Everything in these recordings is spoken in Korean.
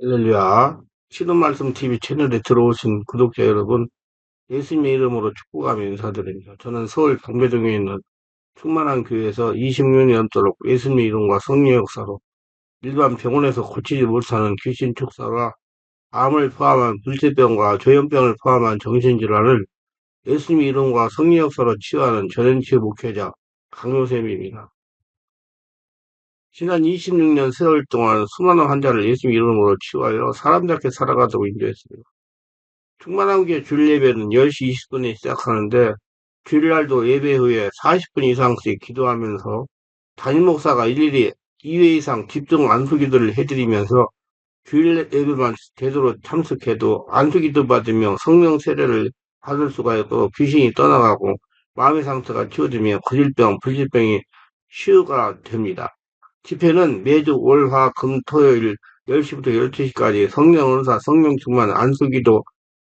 할렐루야. 신은 말씀 TV 채널에 들어오신 구독자 여러분, 예수님의 이름으로 축복하며 인사드립니다. 저는 서울 방배동에 있는 충만한 교회에서 20년 넘도록 예수님의 이름과 성령의 역사로 일반 병원에서 고치지 못하는 귀신 축사와 암을 포함한 불치병과 조현병을 포함한 정신질환을 예수님의 이름과 성령의 역사로 치유하는 전현치 목회자 강요쌤입니다. 지난 26년 세월 동안 수많은 환자를 예수님의 이름으로 치유하여 사람답게 살아가도록 인도했습니다. 충만한교회 주일 예배는 10시 20분에 시작하는데 주일날도 예배 후에 40분 이상씩 기도하면서 담임 목사가 일일이 2회 이상 집중 안수기도를 해드리면서 주일 예배만 제대로 참석해도 안수기도 받으며 성령 세례를 받을 수가 있고 귀신이 떠나가고 마음의 상처가 치워지며 거질병, 불질병이 치유가 됩니다. 집회는 매주 월, 화, 금, 토요일 10시부터 12시까지 성령 은사, 성령 충만, 안수기도,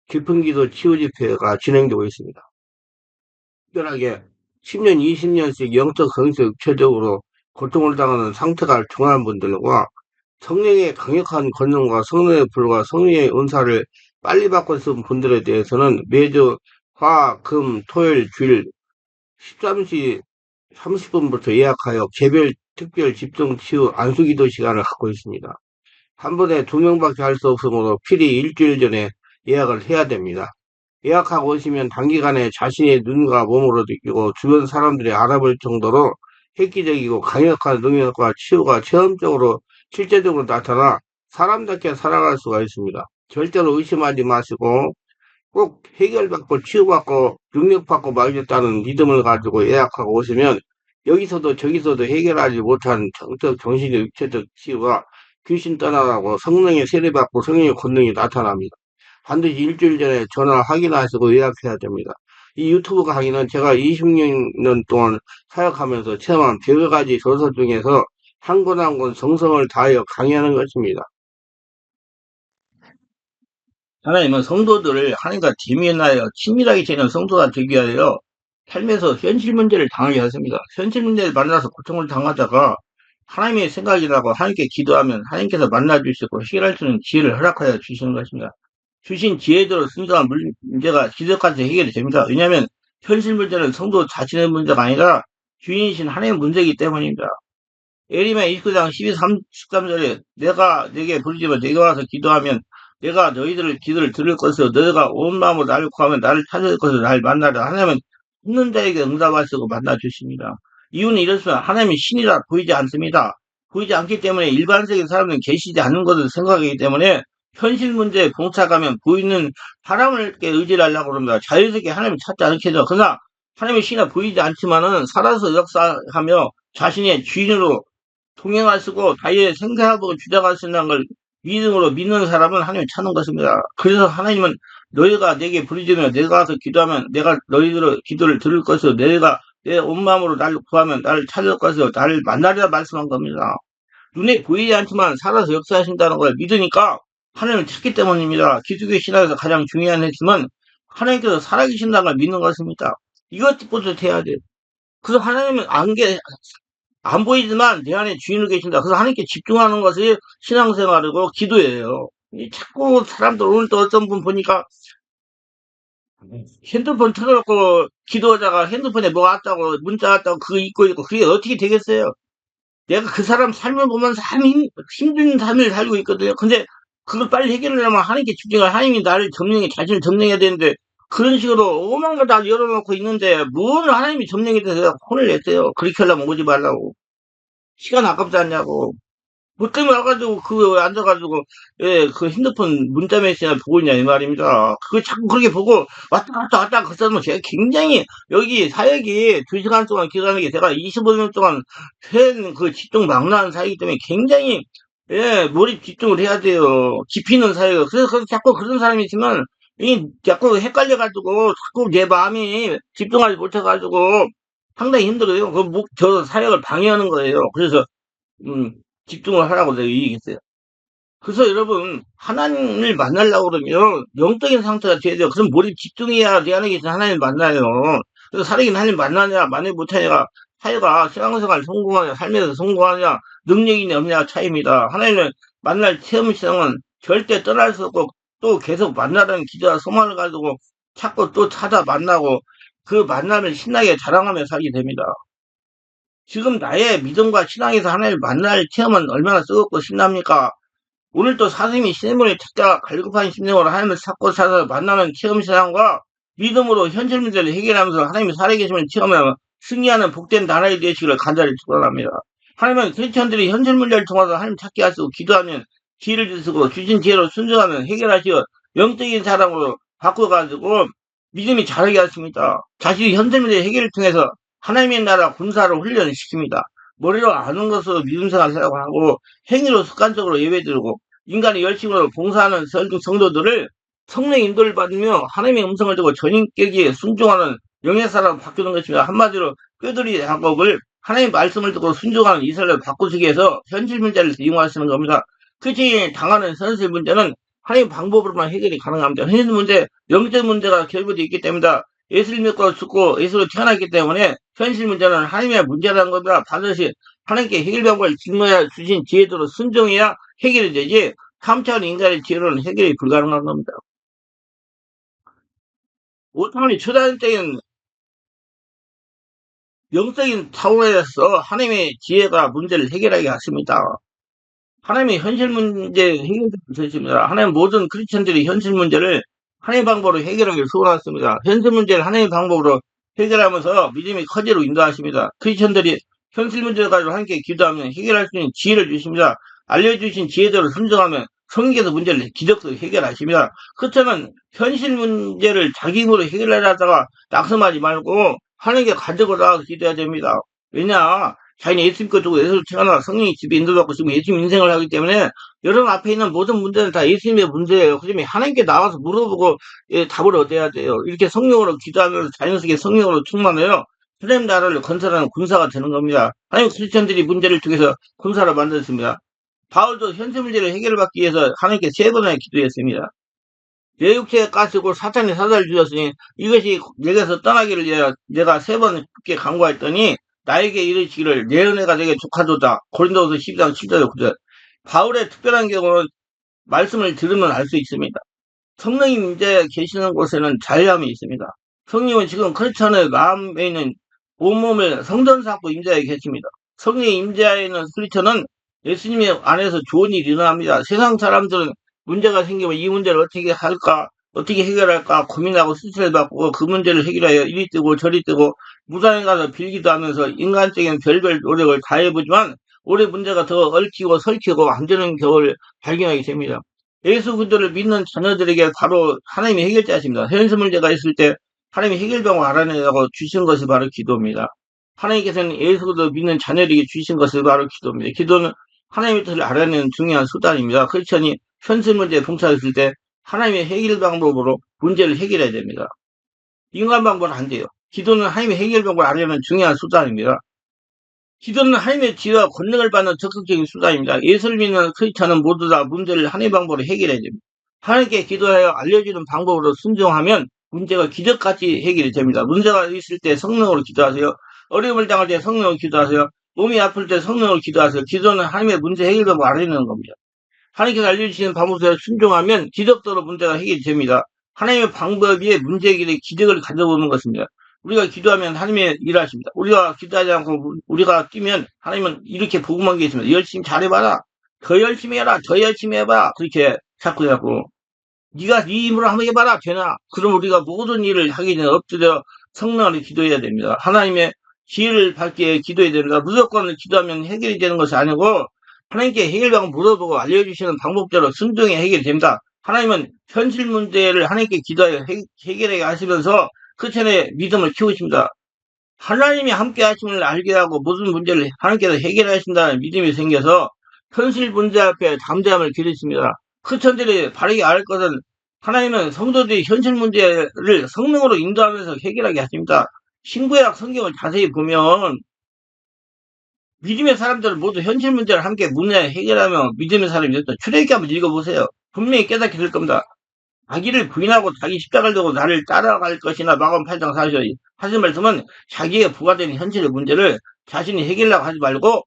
깊은 기도 치유 집회가 진행되고 있습니다. 특별하게 10년, 20년씩 영적, 성적, 육체적으로 고통을 당하는 상태가 중한 분들과 성령의 강력한 권능과 성령의 불과 성령의 은사를 빨리 받고 있는 분들에 대해서는 매주 화, 금, 토요일, 주일 13시 30분부터 예약하여 개별 특별 집중 치유 안수기도 시간을 갖고 있습니다. 한 번에 2명밖에 할 수 없으므로 필히 일주일 전에 예약을 해야 됩니다. 예약하고 오시면 단기간에 자신의 눈과 몸으로 느끼고 주변 사람들이 알아볼 정도로 획기적이고 강력한 능력과 치유가 체험적으로 실제적으로 나타나 사람답게 살아갈 수가 있습니다. 절대로 의심하지 마시고 꼭 해결받고 치유받고 능력받고 말겠다는 믿음을 가지고 예약하고 오시면 여기서도 저기서도 해결하지 못한 정적, 정신적, 육체적 치유가 귀신 떠나가고 성령의 세례받고 성령의 권능이 나타납니다. 반드시 일주일 전에 전화 확인하시고 예약해야 됩니다. 이 유튜브 강의는 제가 20년 동안 사역하면서 체험한 100여 가지 저서 중에서 한 권 한 권 정성을 다하여 강의하는 것입니다. 하나님은 성도들을 하나님과 대면하여 친밀하게 지내는 성도가 되기 위하여 삶에서 현실 문제를 당하게 하십니다. 현실 문제를 만나서 고통을 당하다가 하나님의 생각이 나고 하나님께 기도하면 하나님께서 만나주시고 해결할 수 있는 지혜를 허락하여 주시는 것입니다. 주신 지혜대로 순수한 문제가 지적까지 해결이 됩니다. 왜냐하면 현실 문제는 성도 자신의 문제가 아니라 주인이신 하나님의 문제이기 때문입니다. 예레미야 29장 13절에 내가 내게 부르지만 내가 와서 기도하면 내가 너희들을 기도를 들을 것이요 너희가 온 마음으로 나를 구하면 나를 찾을 것이요 나를 만나라. 하나님은 찾는 자에게 응답하시고 만나 주십니다. 이유는 이렇습니다. 하나님이 신이라 보이지 않습니다. 보이지 않기 때문에 일반적인 사람은 계시지 않는 것을 생각하기 때문에 현실 문제에 봉착하면 보이는 사람을 의지를 하려고 합니다. 자연스럽게 하나님을 찾지 않겠죠. 그러나 하나님의 신이 보이지 않지만은 살아서 역사하며 자신의 주인으로 통행하시고 자기의 생사하고 주장하신다는 걸 믿음으로 믿는 사람은 하나님을 찾는 것입니다. 그래서 하나님은 너희가 내게 부르짖으며 내가 가서 기도하면 내가 너희들의 기도를 들을 것이요 너희가 내 온 마음으로 나를 구하면 나를 찾을 것이요 나를 만나리라 말씀한 겁니다. 눈에 보이지 않지만 살아서 역사하신다는 걸 믿으니까 하나님을 찾기 때문입니다. 기독교 신학에서 가장 중요한 핵심은 하나님께서 살아계신다는 걸 믿는 것입니다. 이것부터 해야 돼요. 그래서 하나님은 안 보이지만 내 안에 주인으로 계신다. 그래서 하나님께 집중하는 것이 신앙생활이고 기도예요. 자꾸 사람들 오늘 또 어떤 분 보니까 핸드폰 틀어놓고 기도하다가 핸드폰에 뭐 왔다고 문자 왔다고 그거 읽고 있고 그게 어떻게 되겠어요? 내가 그 사람 삶을 보면 참 힘든 삶을 살고 있거든요. 근데 그걸 빨리 해결하려면 하나님께 집중해. 하나님이 나를 자신을 점령해야 되는데 그런 식으로 오만 거 다 열어놓고 있는데 뭘 하나님이 점령해 돼서 혼을 냈어요. 그렇게 하려면 오지 말라고. 시간 아깝지 않냐고. 뭐 때문에 와가지고, 앉아가지고, 예, 그 핸드폰 문자 메시지나 보고 있냐, 이 말입니다. 그거 자꾸 그렇게 보고, 왔다, 그러면 제가 굉장히, 여기 사역이 2시간 동안 기도하는 게 제가 25년 동안 그 집중 망라한 사역이기 때문에 굉장히, 예, 몰입 집중을 해야 돼요. 깊이 있는 사역. 그래서 자꾸 그런 사람이 있으면, 자꾸 헷갈려가지고, 자꾸 내 마음이 집중하지 못해가지고, 상당히 힘들어요. 저 사역을 방해하는 거예요. 그래서, 음, 집중을 하라고 내가 얘기했어요. 그래서 여러분, 하나님을 만나려고 그러면 영적인 상태가 돼야 돼요. 그럼 몰입 집중해야 내 안에 계신 하나님을 만나요. 그래서 살아계신 하나님 만나냐, 만나 못하냐가 차이가 신앙생활 성공하냐, 삶에서 성공하냐, 능력이 있냐, 없냐 차이입니다. 하나님을 만날 체험 신앙은 절대 떠날 수 없고 또 계속 만나는 기대와 소망을 가지고 자꾸 또 찾아 만나고 그 만남을 신나게 자랑하며 살게 됩니다. 지금 나의 믿음과 신앙에서 하나님을 만날 체험은 얼마나 뜨겁고 신납니까? 오늘 또 사슴이 시냇물에 찾다가 갈급한 심령으로 하나님을 찾고 찾아 만나는 체험 신앙과 믿음으로 현실 문제를 해결하면서 하나님이 살아계심을 체험하며 승리하는 복된 나라의 되시기를 간절히 축원합니다. 하나님은 크리스천들이 현실 문제를 통해서 하나님 찾게 하시고 기도하면 지혜를 주시고 주신 지혜로 순종하면 해결하시어 영적인 사람으로 바꿔가지고 믿음이 자라게 하십니다. 자신이 현실 문제 해결을 통해서 하나님의 나라 군사를 훈련시킵니다. 머리로 아는 것으로 믿음생활을 하고 행위로 습관적으로 예배드리고 인간의 열심으로 봉사하는 성도들을 성령의 인도를 받으며 하나님의 음성을 듣고 전인격에 순종하는 영예사람 바꾸는 것입니다. 한마디로 뼈들이 작업을 하나님의 말씀을 듣고 순종하는 이스라엘을 바꾸시기 위해서 현실 문제를 이용하시는 겁니다. 크리스천이 당하는 현실 문제는 하나님의 방법으로만 해결이 가능합니다. 현실 문제, 영적 문제가 결부되어 있기 때문에 예수를 믿고 죽고 예수로 태어났기 때문에 현실 문제는 하나님의 문제라는 겁니다. 반드시 하나님께 해결 방법을 증거해 주신 지혜대로 순종해야 해결이 되지 3차원 인간의 지혜로는 해결이 불가능한 겁니다. 5차원이 초자연적인 영적인 차원에서 하나님의 지혜가 문제를 해결하게 하십니다. 하나님의 현실 문제 해결을 되십니다. 하나님 모든 크리스천들이 현실 문제를 하나님의 방법으로 해결하기를 소원하십니다. 현실 문제를 하나님의 방법으로 해결하면서 믿음이 커지로 인도하십니다. 크리스천들이 현실 문제를 가지고 함께 기도하면 해결할 수 있는 지혜를 주십니다. 알려주신 지혜대로 순종하면 성경에서 문제를 기적으로 해결하십니다. 그렇다면 현실 문제를 자기 힘으로 해결하려다가 낙심하지 말고 하나님께 가져고 나가서 기도해야 됩니다. 왜냐? 자기는 예수 믿고 두고 예수를 태어나 성령의 집에 인도받고 지금 예수 인생을 하기 때문에 여러분 앞에 있는 모든 문제는 다 예수님의 문제예요. 그러면 하나님께 나와서 물어보고 답을 얻어야 돼요. 이렇게 성령으로 기도하면서 자연스럽게 성령으로 충만해요. 하나님 나라를 건설하는 군사가 되는 겁니다. 하나님 크리스천들이 문제를 통해서 군사를 만들었습니다. 바울도 현실 문제를 해결받기 위해서 하나님께 3번이나 기도했습니다. 내 육체에 까시고 사탄이 사자를 주셨으니 이것이 내게서 떠나기를 위하여 내가 3번 굳게 간구했더니 나에게 이르시기를 내 은혜가 내게 족하도다. 고린도후서 12장 7절 9절. 바울의 특별한 경우는 말씀을 들으면 알 수 있습니다. 성령이 임재 계시는 곳에는 자유함이 있습니다. 성령은 지금 크리스천의 마음에 있는 온몸을 성전 삼고 임재하에 계십니다. 성령의 임재하에 있는 크리스천은 예수님의 안에서 좋은 일이 일어납니다. 세상 사람들은 문제가 생기면 이 문제를 어떻게 할까, 어떻게 해결할까 고민하고 스트레스 받고 그 문제를 해결하여 이리 뜨고 저리 뜨고 무당에 가서 빌기도 하면서 인간적인 별별 노력을 다해보지만 올해 문제가 더 얽히고 설키고 안 되는 겨울 발견하게 됩니다. 예수 그리스도를 믿는 자녀들에게 바로 하나님이 해결자십니다. 현실 문제가 있을 때 하나님이 해결방을 알아내라고 주신 것이 바로 기도입니다. 하나님께서는 예수 그리스도 믿는 자녀에게 주신 것이 바로 기도입니다. 기도는 하나님의 뜻을 알아내는 중요한 수단입니다. 크리스천이 현실 문제에 봉착했을 때 하나님의 해결 방법으로 문제를 해결해야 됩니다. 인간 방법은 안 돼요. 기도는 하나님의 해결 방법을 알아내는 중요한 수단입니다. 기도는 하나님의 지혜와 권능을 받는 적극적인 수단입니다. 예수를 믿는 크리스천은 모두 다 문제를 하나님의 방법으로 해결해야 됩니다. 하나님께 기도하여 알려주는 방법으로 순종하면 문제가 기적같이 해결이 됩니다. 문제가 있을 때 성령으로 기도하세요. 어려움을 당할 때 성령으로 기도하세요. 몸이 아플 때 성령으로 기도하세요. 기도는 하나님의 문제 해결 방법을 알아내는 겁니다. 하나님께서 알려주시는 방법대로 순종하면 기적적으로 문제가 해결이 됩니다. 하나님의 방법이 문제 해결의 기적을 가져오는 것입니다. 우리가 기도하면 하나님의 일하십니다. 우리가 기도하지 않고 우리가 뛰면 하나님은 이렇게 복음한 게 있습니다. 열심히 잘해봐라. 더 열심히 해라. 더 열심히 해봐. 그렇게 자꾸 하고 네가 네 힘으로 한번 해봐라. 되나? 그럼 우리가 모든 일을 하기 전에 엎드려 성령으로 기도해야 됩니다. 하나님의 지혜를 받기 위해 기도해야 됩니다. 무조건 기도하면 해결이 되는 것이 아니고 하나님께 해결방을 물어보고 알려주시는 방법대로 순종해 해결이 됩니다. 하나님은 현실 문제를 하나님께 기도하여 해결하게 하시면서 크리스천의 믿음을 키우십니다. 하나님이 함께 하심을 알게 하고 모든 문제를 하나님께서 해결하신다는 믿음이 생겨서 현실 문제 앞에 담대함을 기르십니다. 크리스천들이 바르게 알 것은 하나님은 성도들이 현실 문제를 성령으로 인도하면서 해결하게 하십니다. 신구약 성경을 자세히 보면 믿음의 사람들은 모두 현실 문제를 함께 문제 해결하며 믿음의 사람이 됐다. 출애굽기 한번 읽어보세요. 분명히 깨닫게 될 겁니다. 자기를 부인하고 자기 십자가를 두고 나를 따라갈 것이나 마가음 8장 40절 하신 말씀은 자기에게 부과되는 현실의 문제를 자신이 해결하려고 하지 말고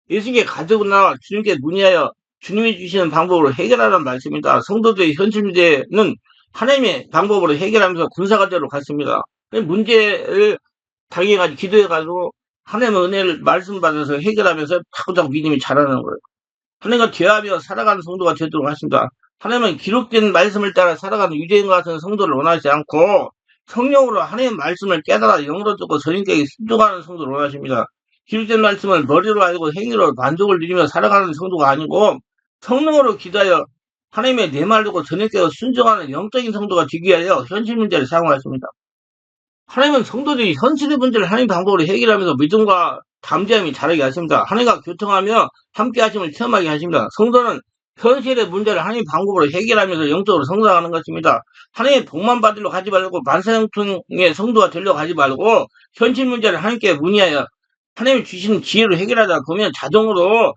예수님께 가지고 나와 주님께 문의하여 주님이 주시는 방법으로 해결하라는 말씀입니다. 성도들의 현실 문제는 하나님의 방법으로 해결하면서 군사관대로 갔습니다. 문제를 당해가지고 기도해가지고 하나님의 은혜를 말씀 받아서 해결하면서 자꾸자꾸 믿음이 자라는 거예요. 하나님과 대화하며 살아가는 성도가 되도록 하십니다. 하나님은 기록된 말씀을 따라 살아가는 유대인과 같은 성도를 원하지 않고 성령으로 하나님의 말씀을 깨달아 영으로 듣고 선인에게 순종하는 성도를 원하십니다. 기록된 말씀을 머리로 알고 행위로 만족을 누리며 살아가는 성도가 아니고 성령으로 기도하여 하나님의 내 말 듣고 선인에게 순종하는 영적인 성도가 되기 위하여 현실 문제를 사용하십니다. 하나님은 성도들이 현실의 문제를 하나님 방법으로 해결하면서 믿음과 담대함이 자라게 하십니다. 하나님과 교통하며 함께 하심을 체험하게 하십니다. 성도는 현실의 문제를 하나님 방법으로 해결하면서 영적으로 성장하는 것입니다. 하나님의 복만 받으려 가지 말고 만사형통의 성도가 되려고 하지 말고 현실 문제를 하나님께 문의하여 하나님이 주시는 기회로 해결하다 보면 자동으로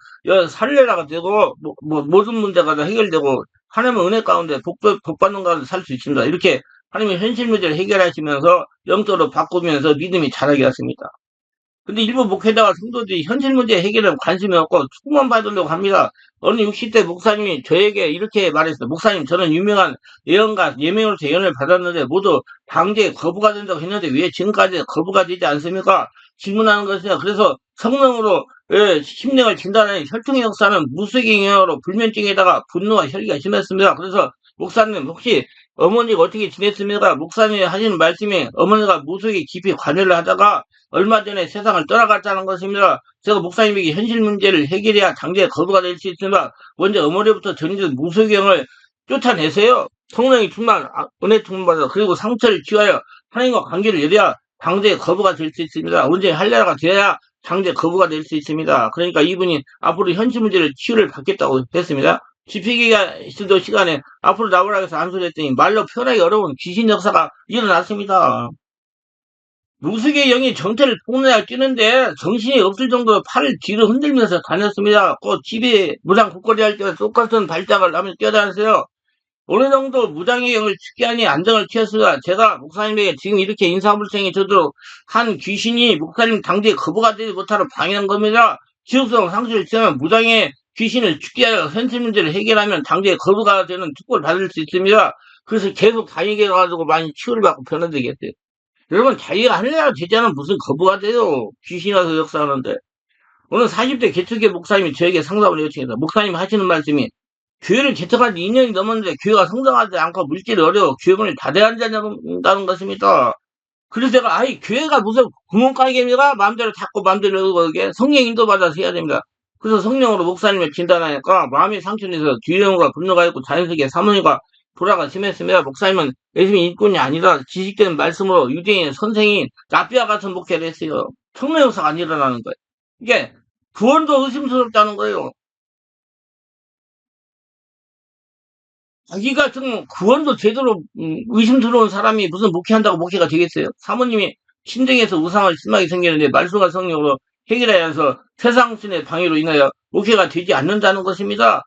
살례라가 되고 모든 문제가 다 해결되고 하나님의 은혜 가운데 복 받는 가운데 살 수 있습니다. 이렇게 하나님의 현실 문제를 해결하시면서 영적으로 바꾸면서 믿음이 자라게 하십니다. 근데 일부 목회자가 성도들이 현실 문제 해결에 관심이 없고 축복만 받으려고 합니다. 어느 60대 목사님이 저에게 이렇게 말했어요. 목사님, 저는 유명한 예언가, 예명으로서 예언을 받았는데 모두 방제에 거부가 된다고 했는데 왜 지금까지 거부가 되지 않습니까? 질문하는 것이냐. 그래서 성령으로 심령을 진단하는 혈통의 역사는 무속의 영향으로 불면증에다가 분노와 혈기가 심했습니다. 그래서 목사님, 혹시 어머니가 어떻게 지냈습니까? 목사님이 하시는 말씀이 어머니가 무속에 깊이 관여를 하다가 얼마 전에 세상을 떠나갔다는 것입니다. 제가 목사님에게 현실 문제를 해결해야 장제의 거부가 될 수 있습니다. 먼저 어머니부터 전해진 무속경을 쫓아내세요. 성령이 충만, 은혜 충만받아 그리고 상처를 치유하여 하나님과 관계를 열어야 장제의 거부가 될 수 있습니다. 언제 할례가 되어야 장제 거부가 될 수 있습니다. 그러니까 이분이 앞으로 현실 문제를 치유를 받겠다고 했습니다. 집회기가 있던 시간에 앞으로 나오라고 해서 안수했더니 말로 표현하기 어려운 귀신 역사가 일어났습니다. 무속의 영이 정체를 폭로하여 뛰는데 정신이 없을 정도로 팔을 뒤로 흔들면서 다녔습니다. 꼭 집에 무장 국거리 할 때 똑같은 발작을 하면서 뛰어다녔어요. 어느 정도 무장의 영을 죽게 하니 안정을 취했습니다. 제가 목사님에게 지금 이렇게 인사불성이 되도록 한 귀신이 목사님 당대에 거부가 되지 못하러 방해한 겁니다. 지속성 상실을 취하면 무장의 귀신을 죽게 하여 현실 문제를 해결하면 당대에 거부가 되는 특권을 받을 수 있습니다. 그래서 계속 다니게 해가지고 많이 치유를 받고 변화되겠어요. 여러분, 자기가 하려고 되지 않으면 무슨 거부가 돼요. 귀신이 와서 역사하는데. 오늘 40대 개척교 목사님이 저에게 상담을 요청해서 목사님 하시는 말씀이 교회를 개척한 지 2년이 넘었는데 교회가 성장하지 않고 물질이 어려워 교회문을 닫아야 한다는 것입니다. 그래서 제가 교회가 무슨 구멍가게입니까? 마음대로 닫고 마음대로 그게 성령 인도받아서 해야 됩니다. 그래서 성령으로 목사님을 진단하니까 마음의 상처에서 두려움과 분노가 있고 자연스럽게 사모님과 불화가 심했습니다. 목사님은 예수님 일꾼이 아니라 지식된 말씀으로 유대인 선생인 랍비와 같은 목회를 했어요. 성령 역사가 안 일어나는 거예요. 이게 구원도 의심스럽다는 거예요. 자기가 좀 구원도 제대로 의심스러운 사람이 무슨 목회한다고 목회가 되겠어요? 사모님이 신정에서 우상을 심하게 생기는데 말씀과 성령으로 해결해야 해서 세상신의 방해로 인하여 목회가 되지 않는다는 것입니다.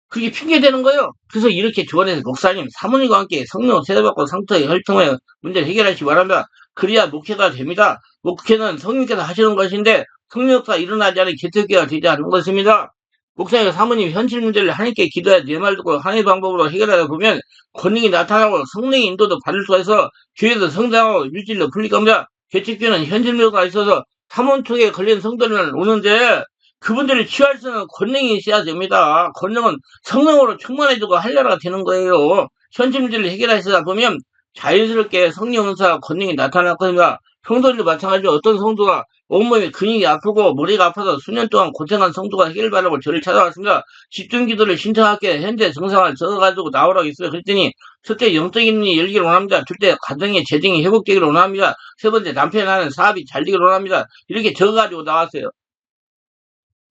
그게 핑계되는 거예요. 그래서 이렇게 조언해서 목사님, 사모님과 함께 성령 세례받고 상처의 혈통의 문제를 해결하시기 바랍니다. 그래야 목회가 됩니다. 목회는 성령께서 하시는 것인데 성령과 일어나지 않은 개척교회가 되지 않는 것입니다. 목사님과 사모님 현실 문제를 하나님께 기도해 내 말 듣고 하나님의 방법으로 해결하다 보면 권능이 나타나고 성령의 인도도 받을 수가 있어 교회도 성장하고 물질도 풀릴 겁니다. 개척교회는 현실 문제가 있어서 탐원촉에 걸린 성도는 오는데 그분들을 치유할 수 있는 권능이 있어야 됩니다. 권능은 성령으로 충만해지고 할례가 되는 거예요. 현실 문제를 해결하시다 보면 자연스럽게 성령 은사와 권능이 나타날 겁니다. 성도들도 마찬가지로 어떤 성도가 온몸에 근육이 아프고 머리가 아파서 수년 동안 고생한 성도가 해결받으려고 저를 찾아왔습니다. 집중기도를 신청할게 현재 증상을 적어가지고 나오라고 했어요. 그랬더니 첫째 영적인 눈이 열기를 원합니다. 둘째 가정의 재정이 회복되기를 원합니다. 세 번째 남편이 하는 사업이 잘 되기를 원합니다. 이렇게 적어가지고 나왔어요.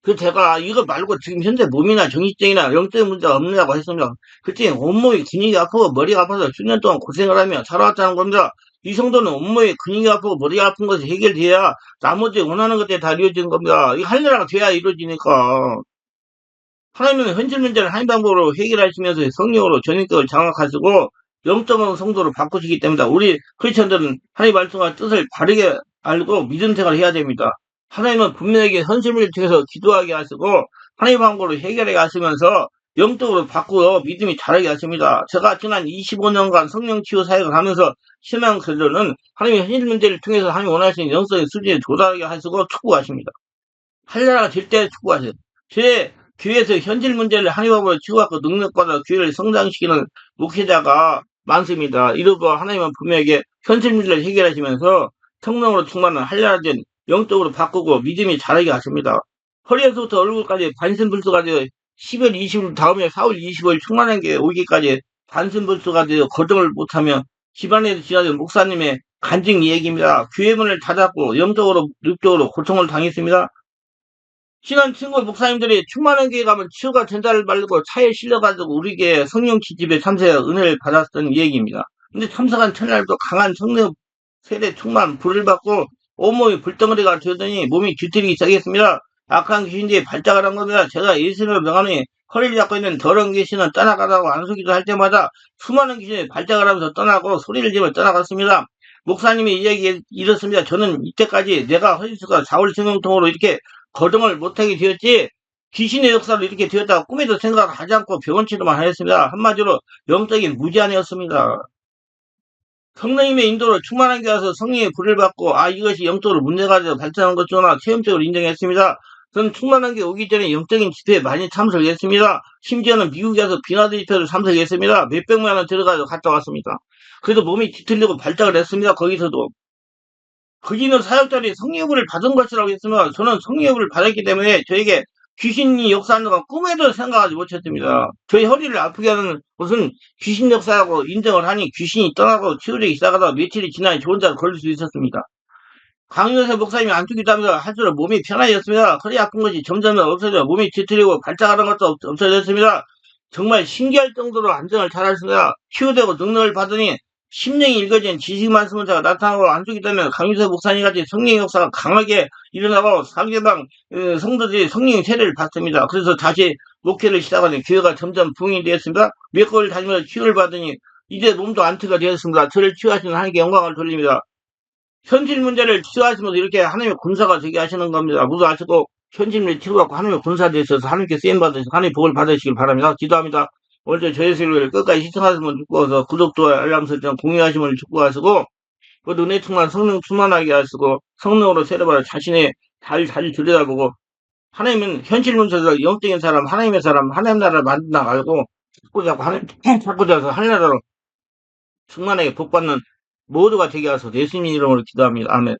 그래서 제가 이거 말고 지금 현재 몸이나 정신적이나 영적인 문제가 없느냐고 했습니다. 그때 온몸이 근육이 아프고 머리가 아파서 수년 동안 고생을 하며 살아왔다는 겁니다. 이 정도는 온몸이 근육이 아프고 머리가 아픈 것이 해결돼야 나머지 원하는 것들이 다 이루어지는 겁니다. 이 할례가 돼야 이루어지니까. 하나님은 현실 문제를 하나님 방법으로 해결하시면서 성령으로 전인격을 장악하시고 영적인 성도로 바꾸시기 때문에 우리 크리스천들은 하나님 말씀과 뜻을 바르게 알고 믿음 생활을 해야 됩니다. 하나님은 분명하게 현실 문제를 통해서 기도하게 하시고 하나님 방법으로 해결해 가시면서 영적으로 바꾸어 믿음이 자라게 하십니다. 제가 지난 25년간 성령 치유 사역을 하면서 신앙 그대로는 하나님의 현실 문제를 통해서 하나님 원하시는 영성의 수준에 도달하게 하시고 축복하십니다. 할례가 될 때 축복하세요. 제 교회에서 현실 문제를 하나님으로 치유하고 능력받아 교회를 성장시키는 목회자가 많습니다. 이러고 하나님은 분명하게 현실 문제를 해결하시면서 성령으로 충만한 할례된 영적으로 바꾸고 믿음이 자라게 하십니다. 허리에서부터 얼굴까지 반신불수가 되어 10월 20일 다음에 4월 25일 충만한 게 오기까지 반신불수가 되어 거듭을 못하며 집안에서 지나던 목사님의 간증 얘기입니다. 교회 문을 닫았고 영적으로 육적으로 고통을 당했습니다. 친한 친구 목사님들이 충만한 교회 가면 치유가 된다를 말고 차에 실려가지고 우리 교회 성령치 집에 참석해 은혜를 받았던 얘기입니다. 근데 참석한 첫날도 강한 성령 세례 충만 불을 받고 온몸이 불덩어리가 되더니 몸이 뒤틀리기 시작했습니다. 악한 귀신들이 발작을 한 겁니다. 제가 예수님을 명하니 허리를 잡고 있는 더러운 귀신은 떠나가라고 안수기도 할 때마다 수많은 귀신이 발작을 하면서 떠나고 소리를 지르며 떠나갔습니다. 목사님이 이야기 이렇습니다. 저는 이때까지 내가 허리수가 4월 성령통으로 이렇게 거동을 못하게 되었지 귀신의 역사로 이렇게 되었다고 꿈에도 생각하지 않고 병원치료만 하였습니다. 한마디로 영적인 무지한이었습니다. 성령님의 인도로 충만한 게 와서 성령의 불을 받고 이것이 영적으로 문제가 되어 발전한 것조나 체험적으로 인정했습니다. 저는 충만한 게 오기 전에 영적인 집회에 많이 참석했습니다. 심지어는 미국에 서 비나드 집회를 참석했습니다. 몇백만 원 들어가서 갔다 왔습니다. 그래도 몸이 뒤틀리고 발작을 했습니다. 거기서도. 거기는 사역자들이 성령의 불을 받은 것이라고 했으면 저는 성령의 불을 받았기 때문에 저에게 귀신이 역사하는 건 꿈에도 생각하지 못했습니다. 저희 허리를 아프게 하는 것은 귀신 역사라고 인정을 하니 귀신이 떠나고 치유되기 시작하다 며칠이 지나니 저 혼자 걸릴 수 있었습니다. 강요세 목사님이 안쪽이다 하면서 할수록 몸이 편해졌습니다. 허리 아픈 것이 점점 없어져 몸이 뒤틀리고 발작하는 것도 없어졌습니다. 정말 신기할 정도로 안정을 잘하셨습니다. 치유되고 능력을 받으니 심령이 읽어진 지식 말씀자가 나타나고 안쪽이 되면 강유세 목사님 같이 성령 역사가 강하게 일어나고 상대방 성도들이 성령 세례를 받습니다. 그래서 다시 목회를 시작하니 교회가 점점 부흥이 되었습니다. 몇 개월 다니면서 치유를 받으니 이제 몸도 안트가 되었습니다. 저를 치유하시는 하나님께 영광을 돌립니다. 현실 문제를 치유하시면서 이렇게 하나님의 군사가 되게 하시는 겁니다. 모두 아시고 현실 문제 치유받고 하나님의 군사 되셔서 하나님께 쓰임 받으시고 하나님의 복을 받으시길 바랍니다. 기도합니다. 오늘도 저희 설교를 끝까지 시청하시면 축복하셔서 구독과 알람 설정 공유하시면 축복하시고 그 은혜 충만 성령 충만하게 하시고 성령으로 세례받아 자신의 잘 들여다보고 하나님은 현실 문제에서 영적인 사람 하나님의 사람 하나님 나라를 만든다 말고 자꾸 자서 하나님 나라로 충만하게 복받는 모두가 되게 하소서 예수님 이름으로 기도합니다. 아멘.